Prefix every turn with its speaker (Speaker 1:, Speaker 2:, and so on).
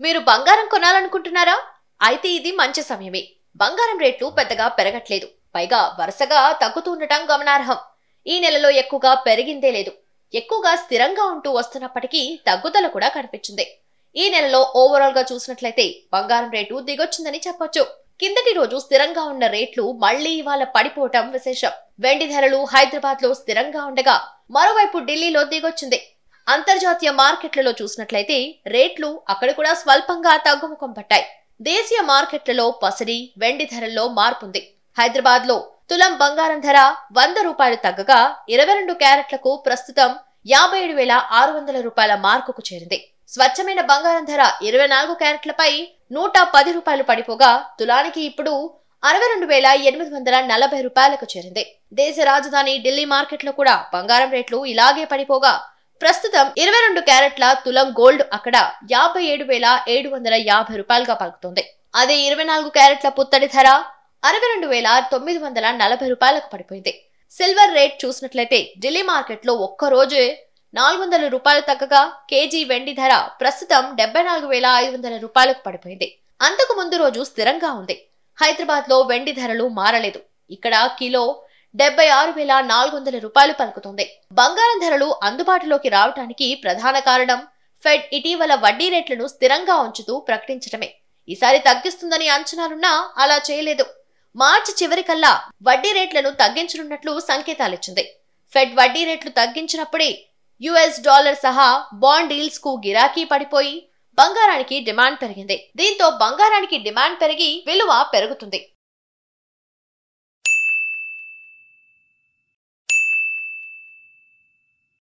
Speaker 1: మీరు బంగారం కొనాలనుకుంటున్నారా? అయితే ఇది మంచి సమయమే. బంగారం రేట్లు పెద్దగా పెరగట్లేదు, పైగా వరుసగా తగ్గుతుండటం గమనార్హం. ఈ నెలలో ఎక్కువగా పెరిగిందే లేదు, ఎక్కువగా స్థిరంగా ఉంటూ వస్తున్నప్పటికీ తగ్గుదల కూడా కనిపించింది. ఈ నెలలో ఓవరాల్ గా చూసినట్లయితే బంగారం రేటు దిగొచ్చిందని చెప్పొచ్చు. కిందటి రోజు స్థిరంగా ఉన్న రేట్లు మళ్లీ ఇవాళ పడిపోవటం విశేషం. వెండి ధరలు హైదరాబాద్ లో స్థిరంగా ఉండగా మరోవైపు ఢిల్లీలో దిగొచ్చింది. అంతర్జాతీయ మార్కెట్లలో చూసినట్లయితే రేట్లు అక్కడ కూడా స్వల్పంగా తగ్గుముఖం పట్టాయి. దేశీయ మార్కెట్లలో పసిడి, వెండి ధరల్లో మార్పుంది. హైదరాబాద్ లో తులం బంగారం ధర 100 రూపాయలు తగ్గగా 22 క్యారెట్లకు ప్రస్తుతం 57,600 రూపాయల మార్కుకు చేరింది. స్వచ్ఛమైన బంగారం ధర 24 క్యారెట్లపై 110 రూపాయలు పడిపోగా తులానికి ఇప్పుడు 62,840 రూపాయలకు చేరింది. దేశ రాజధాని ఢిల్లీ మార్కెట్లో కూడా బంగారం రేట్లు ఇలాగే పడిపోగా ప్రస్తుతం 22 క్యారెట్ల తులం గోల్డ్ అక్కడ 57,750 రూపాయలుగా పలుకుతోంది. అదే 24 క్యారెట్ల పుత్తడి ధర 62,940 రూపాయలకు పడిపోయింది. సిల్వర్ రేట్ చూసినట్లయితే ఢిల్లీ మార్కెట్ లో ఒక్క రోజే 400 రూపాయలు తగ్గగా కేజీ వెండి ధర ప్రస్తుతం 74,500 రూపాయలకు పడిపోయింది. అంతకు ముందు రోజు స్థిరంగా ఉంది. హైదరాబాద్ లో వెండి ధరలు మారలేదు. ఇక్కడ కిలో 76,400 రూపాయలు పలుకుతుంది. బంగారం ధరలు అందుబాటులోకి రావడానికి ప్రధాన కారణం ఫెడ్ ఇటీవల వడ్డీ రేట్లను స్థిరంగా ఉంచుతూ ప్రకటించడమే. ఈసారి తగ్గిస్తుందని అంచనాలున్నా అలా చేయలేదు. మార్చి చివరికల్లా వడ్డీ రేట్లను తగ్గించనున్నట్లు సంకేతాలిచ్చింది. ఫెడ్ వడ్డీ రేట్లు తగ్గించినప్పుడే యుఎస్ డాలర్ సహా బాండ్ డీల్స్ కు గిరాకీ పడిపోయి బంగారానికి డిమాండ్ పెరిగింది. దీంతో బంగారానికి డిమాండ్ పెరిగి విలువ పెరుగుతుంది.